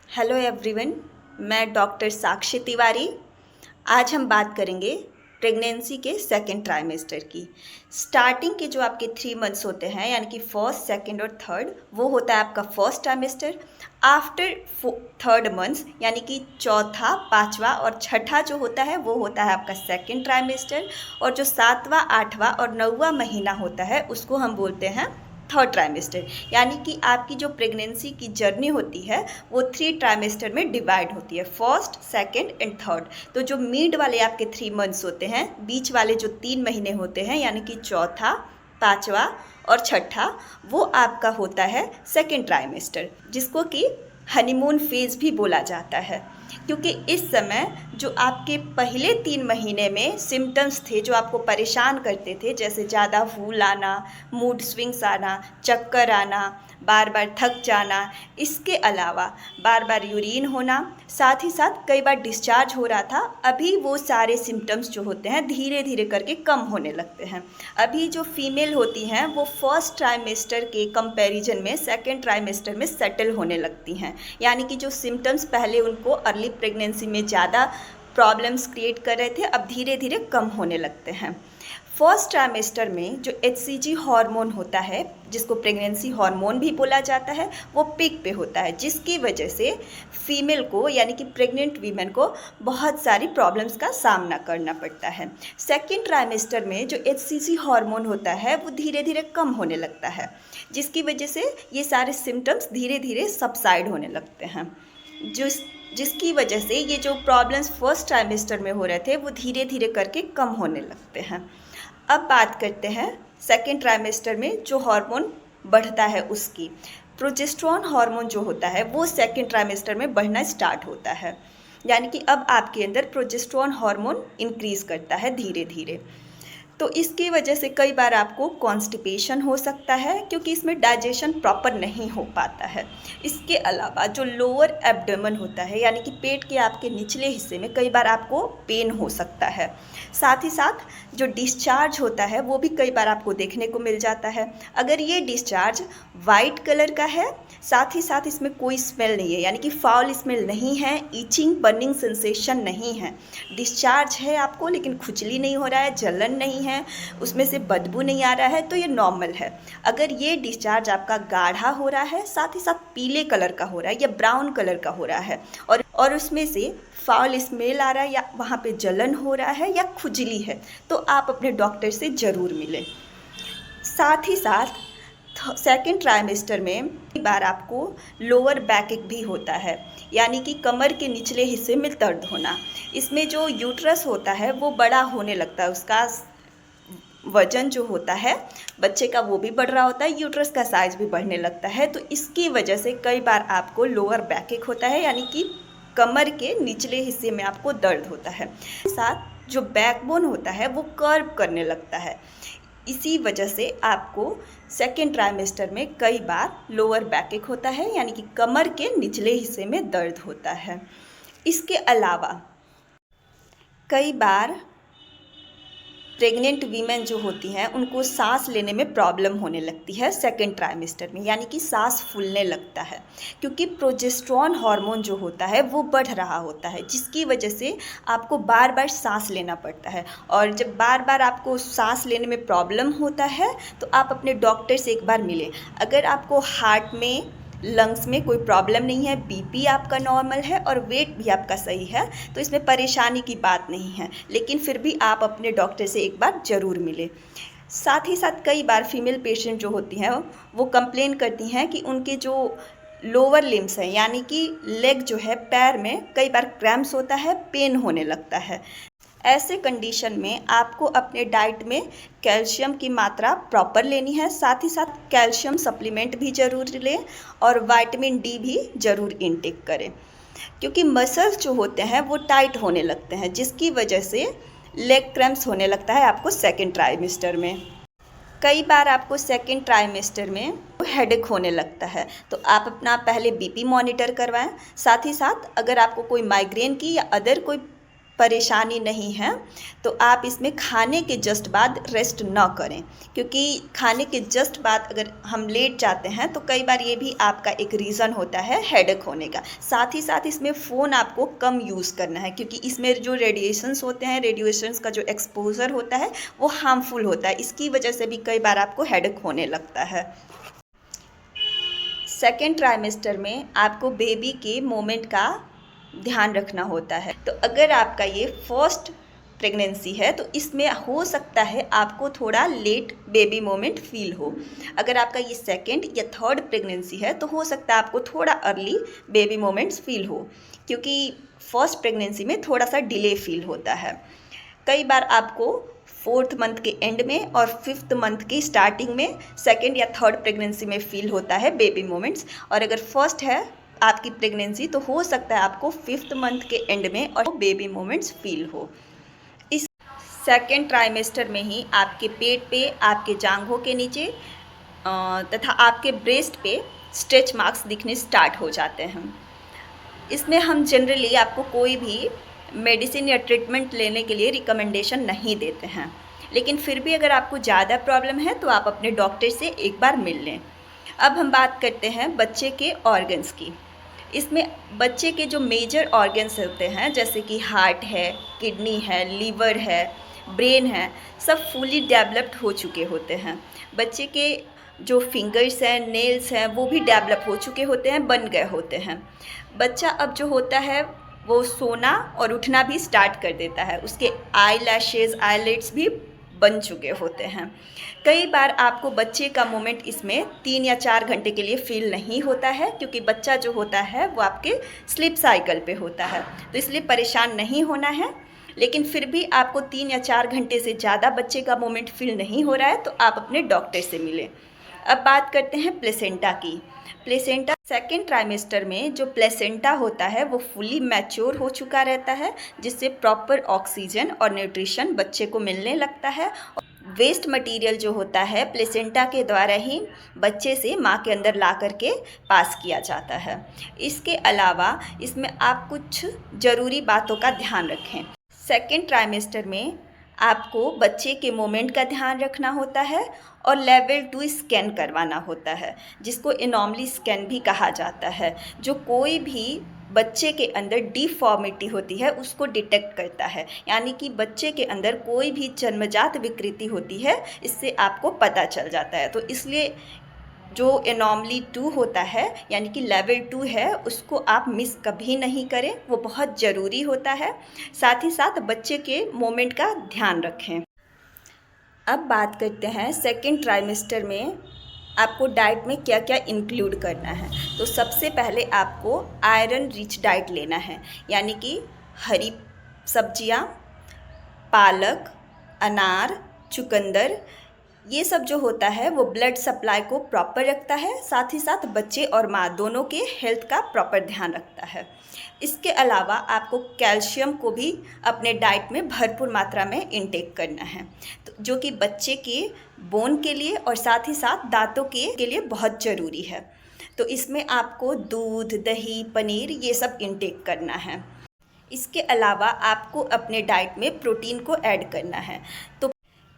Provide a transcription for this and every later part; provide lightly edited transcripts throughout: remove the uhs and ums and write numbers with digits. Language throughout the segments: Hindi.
हेलो एवरीवन, मैं डॉक्टर साक्षी तिवारी। आज हम बात करेंगे प्रेगनेंसी के सेकेंड ट्राइमेस्टर की। स्टार्टिंग के जो आपके 3 मंथ्स होते हैं, यानी कि फर्स्ट, सेकेंड और थर्ड, वो होता है आपका first trimester. After third months, यानी कि चौथा, पाँचवा और छठा जो होता है वो होता है आपका सेकेंड ट्राइमेस्टर। और जो सातवां, आठवां और नौवां महीना होता है उसको हम बोलते हैं थर्ड ट्राइमेस्टर। यानी कि आपकी जो प्रेगनेंसी की जर्नी होती है वो 3 ट्राइमेस्टर में डिवाइड होती है, फर्स्ट, सेकेंड एंड थर्ड। तो जो मिड वाले आपके 3 मंथ्स होते हैं, बीच वाले जो 3 महीने होते हैं, यानी कि चौथा, पाँचवा और छठा, वो आपका होता है सेकेंड ट्राइमेस्टर, जिसको कि हनीमून फेज़ भी बोला जाता है। क्योंकि इस समय जो आपके पहले 3 महीने में सिम्टम्स थे जो आपको परेशान करते थे, जैसे ज़्यादा भूल आना, मूड स्विंग्स आना, चक्कर आना, बार बार थक जाना, इसके अलावा बार बार यूरिन होना, साथ ही साथ कई बार डिस्चार्ज हो रहा था, अभी वो सारे सिम्टम्स जो होते हैं धीरे धीरे करके कम होने लगते हैं। अभी जो फीमेल होती हैं वो फर्स्ट ट्राइमेस्टर के कंपैरिजन में सेकेंड ट्राइमेस्टर में सेटल होने लगती हैं। यानी कि जो सिम्टम्स पहले उनको अर्ली प्रेगनेंसी में ज़्यादा प्रॉब्लम्स क्रिएट कर रहे थे, अब धीरे धीरे कम होने लगते हैं। फर्स्ट ट्राइमेस्टर में जो HCG हार्मोन होता है, जिसको प्रेगनेंसी हार्मोन भी बोला जाता है, वो पीक पे होता है, जिसकी वजह से फीमेल को, यानी कि प्रेग्नेंट वीमेन को, बहुत सारी प्रॉब्लम्स का सामना करना पड़ता है। सेकेंड ट्राइमेस्टर में जो HCG हार्मोन होता है वो धीरे धीरे कम होने लगता है, जिसकी वजह से ये सारे सिम्टम्स धीरे धीरे सबसाइड होने लगते हैं, जिसकी वजह से ये जो प्रॉब्लम्स फर्स्ट ट्राइमेस्टर में हो रहे थे वो धीरे धीरे करके कम होने लगते हैं। अब बात करते हैं सेकेंड ट्राइमेस्टर में जो हार्मोन बढ़ता है उसकी। प्रोजेस्टेरोन हार्मोन जो होता है वो सेकेंड ट्राइमेस्टर में बढ़ना स्टार्ट होता है, यानी कि अब आपके अंदर प्रोजेस्टेरोन हार्मोन इंक्रीज़ करता है धीरे धीरे। तो इसकी वजह से कई बार आपको कॉन्स्टिपेशन हो सकता है, क्योंकि इसमें डाइजेशन प्रॉपर नहीं हो पाता है। इसके अलावा जो लोअर एब्डोमेन होता है, यानी कि पेट के आपके निचले हिस्से में, कई बार आपको पेन हो सकता है। साथ ही साथ जो डिस्चार्ज होता है वो भी कई बार आपको देखने को मिल जाता है। अगर ये डिस्चार्ज वाइट कलर का है, साथ ही साथ इसमें कोई स्मेल नहीं है, यानी कि फाउल स्मेल नहीं है, ईचिंग बर्निंग सेंसेशन नहीं है, डिस्चार्ज है आपको लेकिन खुजली नहीं हो रहा है, जलन नहीं है, उसमें से बदबू नहीं आ रहा है, तो ये नॉर्मल है। अगर ये डिस्चार्ज आपका गाढ़ा हो रहा है, साथ ही साथ पीले कलर का हो रहा है या ब्राउन कलर का हो रहा है, और उसमें से फाउल स्मेल आ रहा है, या वहाँ पे जलन हो रहा है या खुजली है, तो आप अपने डॉक्टर से ज़रूर मिलें। साथ ही साथ सेकेंड ट्राइमेस्टर में कई बार आपको लोअर बैक एक भी होता है, यानी कि कमर के निचले हिस्से में दर्द होना। इसमें जो यूट्रस होता है वो बड़ा होने लगता है, उसका वजन जो होता है बच्चे का वो भी बढ़ रहा होता है, यूट्रस का साइज भी बढ़ने लगता है। तो इसकी वजह से कई बार आपको लोअर बैक एक होता है, यानी कि कमर के निचले हिस्से में आपको दर्द होता है। साथ जो बैकबोन होता है वो कर्व करने लगता है। इसी वजह से आपको सेकेंड ट्राइमेस्टर में कई बार लोअर बैक एक होता है, यानी कि कमर के निचले हिस्से में दर्द होता है। इसके अलावा कई बार प्रेग्नेंट वीमेन जो होती हैं उनको सांस लेने में प्रॉब्लम होने लगती है सेकेंड ट्राइमेस्टर में, यानी कि सांस फूलने लगता है, क्योंकि प्रोजेस्टेरोन हार्मोन जो होता है वो बढ़ रहा होता है, जिसकी वजह से आपको बार बार सांस लेना पड़ता है। और जब बार बार आपको सांस लेने में प्रॉब्लम होता है तो आप अपने डॉक्टर से एक बार मिलें। अगर आपको हार्ट में, लंग्स में कोई प्रॉब्लम नहीं है, बीपी आपका नॉर्मल है और वेट भी आपका सही है, तो इसमें परेशानी की बात नहीं है, लेकिन फिर भी आप अपने डॉक्टर से एक बार ज़रूर मिलें। साथ ही साथ कई बार फीमेल पेशेंट जो होती हैं वो कंप्लेन करती हैं कि उनके जो लोअर लिम्स हैं, यानी कि लेग जो है, पैर में कई बार क्रैम्प्स होता है, पेन होने लगता है। ऐसे कंडीशन में आपको अपने डाइट में कैल्शियम की मात्रा प्रॉपर लेनी है, साथ ही साथ कैल्शियम सप्लीमेंट भी ज़रूर लें और विटामिन डी भी ज़रूर इनटेक करें, क्योंकि मसल्स जो होते हैं वो टाइट होने लगते हैं, जिसकी वजह से लेग क्रैम्प्स होने लगता है आपको सेकेंड ट्राइमेस्टर में। कई बार आपको सेकेंड ट्राइमेस्टर में हेडेक होने लगता है, तो आप अपना पहले बीपी मॉनिटर करवाएं। साथ ही साथ अगर आपको कोई माइग्रेन की या अदर कोई परेशानी नहीं है तो आप इसमें खाने के जस्ट बाद रेस्ट ना करें, क्योंकि खाने के जस्ट बाद अगर हम लेट जाते हैं तो कई बार ये भी आपका एक रीज़न होता है हेडेक होने का। साथ ही साथ इसमें फ़ोन आपको कम यूज़ करना है, क्योंकि इसमें जो रेडिएशंस होते हैं, रेडिएशंस का जो एक्सपोजर होता है वो हार्मफुल होता है। इसकी वजह से भी कई बार आपको हेडेक होने लगता है। सेकेंड ट्राइमेस्टर में आपको बेबी के मोमेंट का ध्यान रखना होता है। तो अगर आपका ये फर्स्ट प्रेगनेंसी है तो इसमें हो सकता है आपको थोड़ा लेट बेबी मोमेंट फील हो। अगर आपका ये सेकंड या थर्ड प्रेगनेंसी है तो हो सकता है आपको थोड़ा अर्ली बेबी मोमेंट्स फील हो, क्योंकि फर्स्ट प्रेगनेंसी में थोड़ा सा डिले फील होता है। कई बार आपको 4th मंथ के एंड में और 5th मंथ की स्टार्टिंग में सेकेंड या थर्ड प्रेगनेंसी में फील होता है बेबी मोमेंट्स। और अगर फर्स्ट है आपकी प्रेगनेंसी तो हो सकता है आपको 5th मंथ के एंड में और बेबी मोमेंट्स फील हो। इस सेकेंड ट्राइमेस्टर में ही आपके पेट पे, आपके जांघों के नीचे तथा आपके ब्रेस्ट पे स्ट्रेच मार्क्स दिखने स्टार्ट हो जाते हैं। इसमें हम जनरली आपको कोई भी मेडिसिन या ट्रीटमेंट लेने के लिए रिकमेंडेशन नहीं देते हैं, लेकिन फिर भी अगर आपको ज़्यादा प्रॉब्लम है तो आप अपने डॉक्टर से एक बार मिल लें। अब हम बात करते हैं बच्चे के ऑर्गन्स की। इसमें बच्चे के जो मेजर ऑर्गन्स होते हैं, जैसे कि हार्ट है, किडनी है, लीवर है, ब्रेन है, सब फुली डेवलप्ड हो चुके होते हैं। बच्चे के जो फिंगर्स हैं, नेल्स हैं, वो भी डेवलप हो चुके होते हैं, बन गए होते हैं। बच्चा अब जो होता है वो सोना और उठना भी स्टार्ट कर देता है। उसके आई लैशेज़, आईलिड्स भी बन चुके होते हैं। कई बार आपको बच्चे का मोमेंट इसमें 3 या 4 घंटे के लिए फील नहीं होता है, क्योंकि बच्चा जो होता है वो आपके स्लीप साइकिल पे होता है, तो इसलिए परेशान नहीं होना है। लेकिन फिर भी आपको 3 या 4 घंटे से ज़्यादा बच्चे का मोमेंट फील नहीं हो रहा है तो आप अपने डॉक्टर से मिलें। अब बात करते हैं प्लेसेंटा की। प्लेसेंटा सेकेंड ट्राइमेस्टर में जो प्लेसेंटा होता है वो फुली मैच्योर हो चुका रहता है, जिससे प्रॉपर ऑक्सीजन और न्यूट्रिशन बच्चे को मिलने लगता है। वेस्ट मटेरियल जो होता है प्लेसेंटा के द्वारा ही बच्चे से माँ के अंदर ला करके पास किया जाता है। इसके अलावा इसमें आप कुछ ज़रूरी बातों का ध्यान रखें। सेकेंड ट्राइमेस्टर में आपको बच्चे के मोमेंट का ध्यान रखना होता है और लेवल 2 स्कैन करवाना होता है, जिसको एनॉमली स्कैन भी कहा जाता है, जो कोई भी बच्चे के अंदर डिफॉर्मिटी होती है उसको डिटेक्ट करता है। यानी कि बच्चे के अंदर कोई भी जन्मजात विकृति होती है, इससे आपको पता चल जाता है। तो इसलिए जो एनॉमली 2 होता है यानी कि लेवल 2 है, उसको आप मिस कभी नहीं करें, वो बहुत ज़रूरी होता है। साथ ही साथ बच्चे के मोमेंट का ध्यान रखें। अब बात करते हैं सेकेंड ट्राइमेस्टर में आपको डाइट में क्या क्या इंक्लूड करना है। तो सबसे पहले आपको आयरन रिच डाइट लेना है, यानी कि हरी सब्जियां, पालक, अनार, चुकंदर, ये सब जो होता है वो ब्लड सप्लाई को प्रॉपर रखता है, साथ ही साथ बच्चे और माँ दोनों के हेल्थ का प्रॉपर ध्यान रखता है। इसके अलावा आपको कैल्शियम को भी अपने डाइट में भरपूर मात्रा में इंटेक करना है, तो जो कि बच्चे के बोन के लिए और साथ ही साथ दांतों के लिए बहुत ज़रूरी है। तो इसमें आपको दूध, दही, पनीर ये सब इंटेक करना है। इसके अलावा आपको अपने डाइट में प्रोटीन को ऐड करना है। तो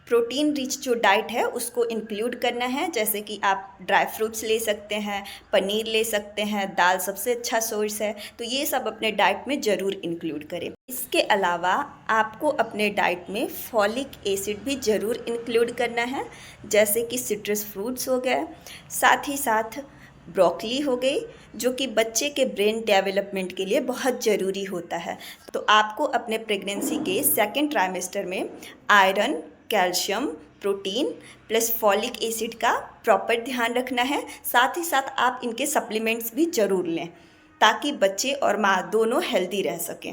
प्रोटीन रिच जो डाइट है उसको इंक्लूड करना है, जैसे कि आप ड्राई फ्रूट्स ले सकते हैं, पनीर ले सकते हैं, दाल सबसे अच्छा सोर्स है, तो ये सब अपने डाइट में ज़रूर इंक्लूड करें। इसके अलावा आपको अपने डाइट में फॉलिक एसिड भी ज़रूर इंक्लूड करना है, जैसे कि सिट्रस फ्रूट्स हो गए, साथ ही साथ ब्रोकली हो गई, जो कि बच्चे के ब्रेन डेवलपमेंट के लिए बहुत ज़रूरी होता है। तो आपको अपने प्रेगनेंसी के सेकेंड ट्राइमेस्टर में iron, calcium, protein plus folic acid का प्रॉपर ध्यान रखना है। साथ ही साथ आप इनके सप्लीमेंट्स भी ज़रूर लें, ताकि बच्चे और माँ दोनों हेल्दी रह सकें।